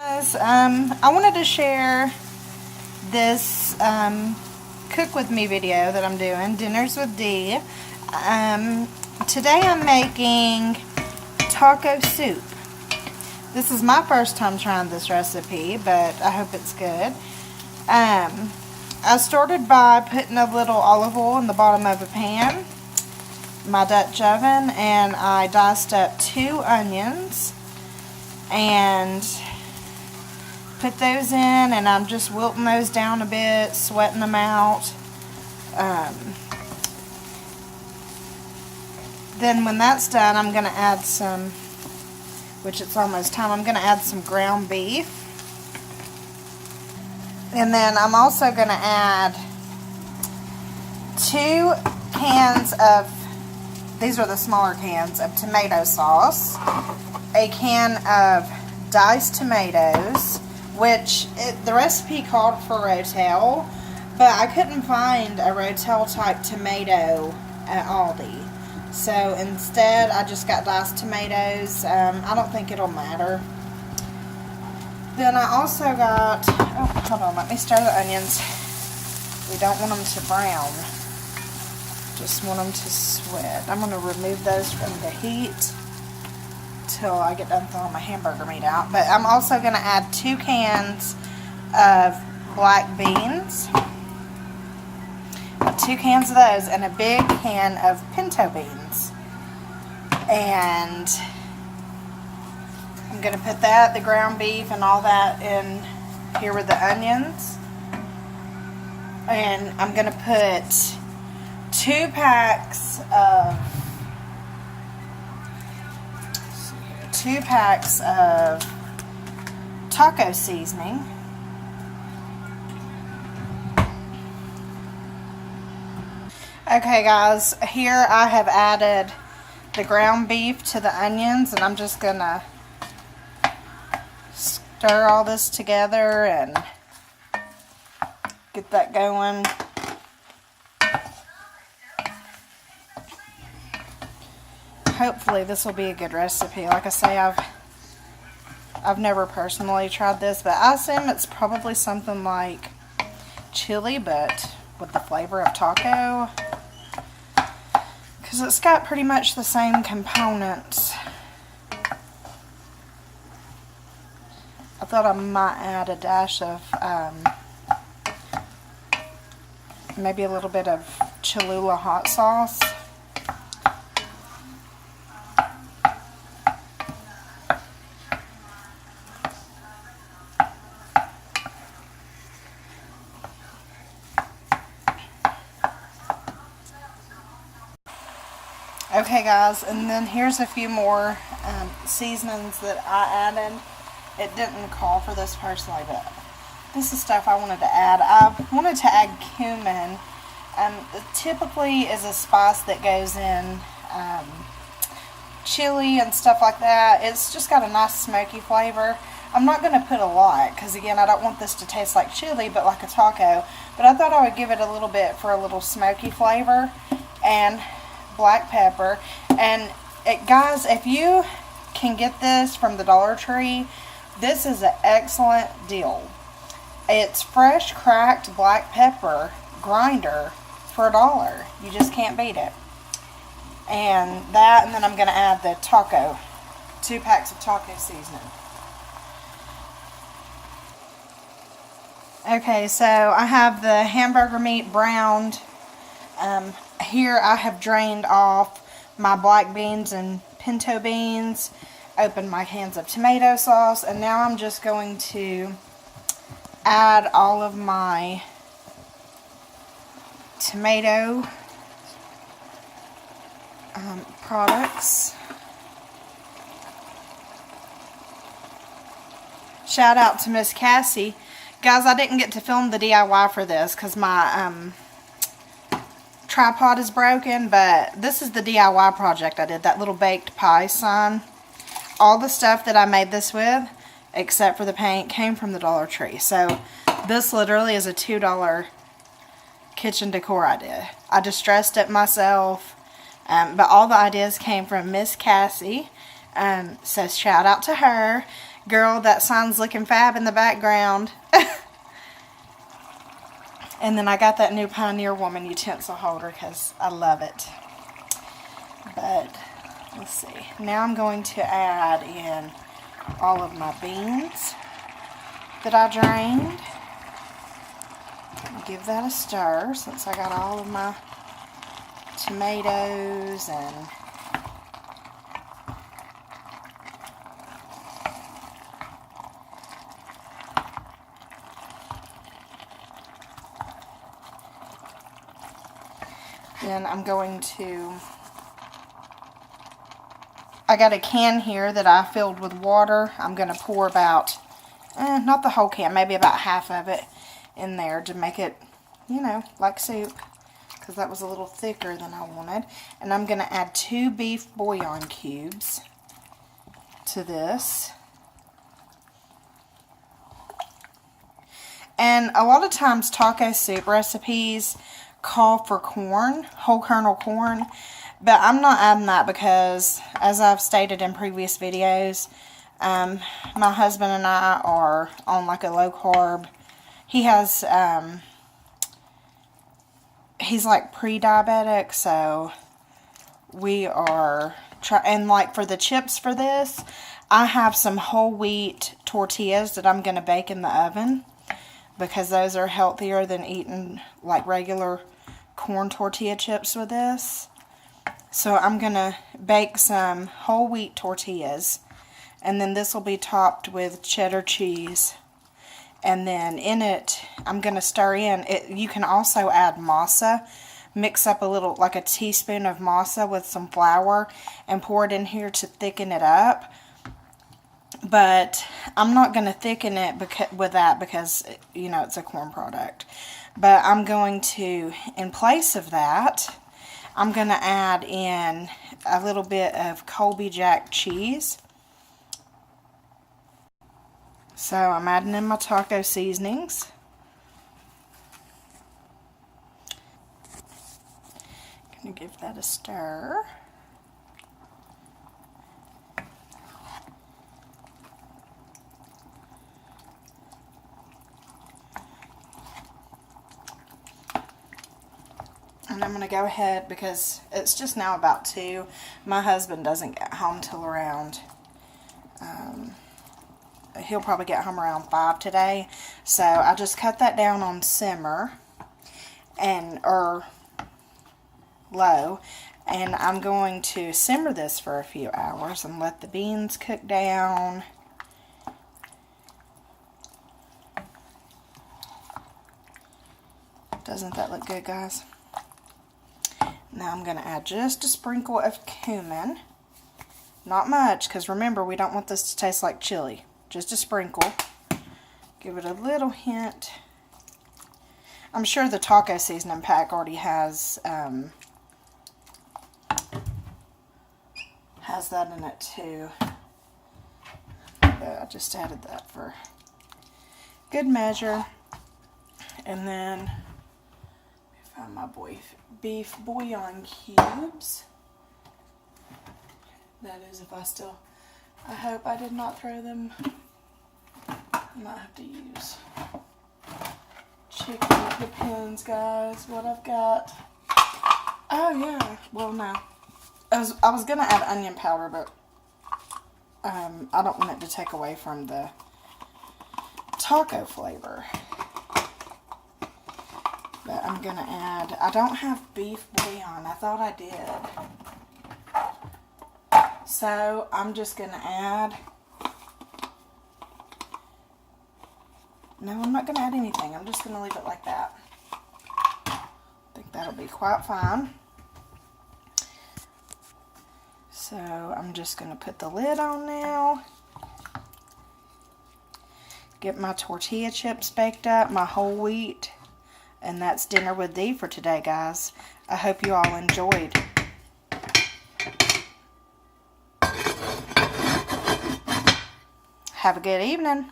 Guys, I wanted to share this cook with me video that I'm doing, Dinners with D. Today I'm making taco soup. This is my first time trying this recipe, but I hope it's good. I started by putting a little olive oil in the bottom of a pan, my Dutch oven, and I diced up 2 onions and put those in, and I'm just wilting those down a bit, sweating them out. Then when that's done, I'm going to add some, which it's almost time, I'm going to add some ground beef. And then I'm also going to add 2 cans of, these are the smaller cans, of tomato sauce, a can of diced tomatoes, which the recipe called for Rotel, but I couldn't find a Rotel type tomato at Aldi. So instead I just got diced tomatoes. I don't think it'll matter. Then I also got, oh, hold on, let me stir the onions. We don't want them to brown. Just want them to sweat. I'm going to remove those from the heat till I get done throwing my hamburger meat out. But I'm also going to add 2 cans of black beans. 2 cans of those and a big can of pinto beans. And I'm going to put that, the ground beef and all that in here with the onions. And I'm going to put 2 packs of taco seasoning. Okay guys, here I have added the ground beef to the onions, and I'm just gonna stir all this together and get that going. Hopefully this will be a good recipe. Like I say, I've never personally tried this, but I assume it's probably something like chili, but with the flavor of taco, because it's got pretty much the same components. I thought I might add a dash of maybe a little bit of Cholula hot sauce. Okay guys, and then here's a few more seasonings that I added. It didn't call for this personally, but this is stuff I wanted to add. I wanted to add cumin. It typically is a spice that goes in chili and stuff like that. It's just got a nice smoky flavor. I'm not going to put a lot because, again, I don't want this to taste like chili but like a taco. But I thought I would give it a little bit for a little smoky flavor. And black pepper. And guys, if you can get this from the Dollar Tree, this is an excellent deal. It's fresh cracked black pepper grinder for $1. You just can't beat it. And that, and then I'm going to add the taco, 2 packs of taco seasoning. Okay, so I have the hamburger meat browned. Here I have drained off my black beans and pinto beans, opened my cans of tomato sauce, and now I'm just going to add all of my tomato products. Shout out to Miss Cassie. Guys, I didn't get to film the DIY for this because my tripod is broken, but this is the DIY project I did, that little baked pie sign. All the stuff that I made this with, except for the paint, came from the Dollar Tree. So this literally is a $2 kitchen decor idea. I distressed it myself, but all the ideas came from Miss Cassie. So shout out to her. Girl, that sign's looking fab in the background. And then I got that new Pioneer Woman utensil holder because I love it. But, let's see. Now I'm going to add in all of my beans that I drained. Give that a stir since I got all of my tomatoes and then I'm going to, I got a can here that I filled with water. I'm going to pour about, not the whole can, maybe about half of it in there to make it, you know, like soup, because that was a little thicker than I wanted. And I'm going to add 2 beef bouillon cubes to this. And a lot of times taco soup recipes call for corn, whole kernel corn, but I'm not adding that because, as I've stated in previous videos, my husband and I are on like a low carb. He has, he's like pre-diabetic, so we are and like for the chips for this, I have some whole wheat tortillas that I'm going to bake in the oven because those are healthier than eating like regular corn tortilla chips with this. So I'm going to bake some whole wheat tortillas, and then this will be topped with cheddar cheese. And then in it, I'm going to stir in, you can also add masa. Mix up a little, like a teaspoon of masa with some flour and pour it in here to thicken it up. But I'm not going to thicken it with that because, you know, it's a corn product. But I'm going to, in place of that, I'm going to add in a little bit of Colby Jack cheese. So I'm adding in my taco seasonings. Gonna give that a stir. And I'm going to go ahead, because it's just now about 2. My husband doesn't get home till around, he'll probably get home around 5 today. So I just cut that down on simmer, or low. And I'm going to simmer this for a few hours and let the beans cook down. Doesn't that look good, guys? Now I'm going to add just a sprinkle of cumin. Not much, because remember, we don't want this to taste like chili. Just a sprinkle. Give it a little hint. I'm sure the taco seasoning pack already has that in it too. But I just added that for good measure. And then find my beef bouillon cubes. That is, if I hope I did not throw them. I might have to use chicken. It depends, guys, what I've got. Oh yeah, well no. I was gonna add onion powder, but I don't want it to take away from the taco flavor. But I'm going to add, I don't have beef bouillon. I thought I did. So I'm just going to add, no, I'm not going to add anything. I'm just going to leave it like that. I think that'll be quite fine. So I'm just going to put the lid on now. Get my tortilla chips baked up, my whole wheat. And that's dinner with Dee for today, guys. I hope you all enjoyed. Have a good evening.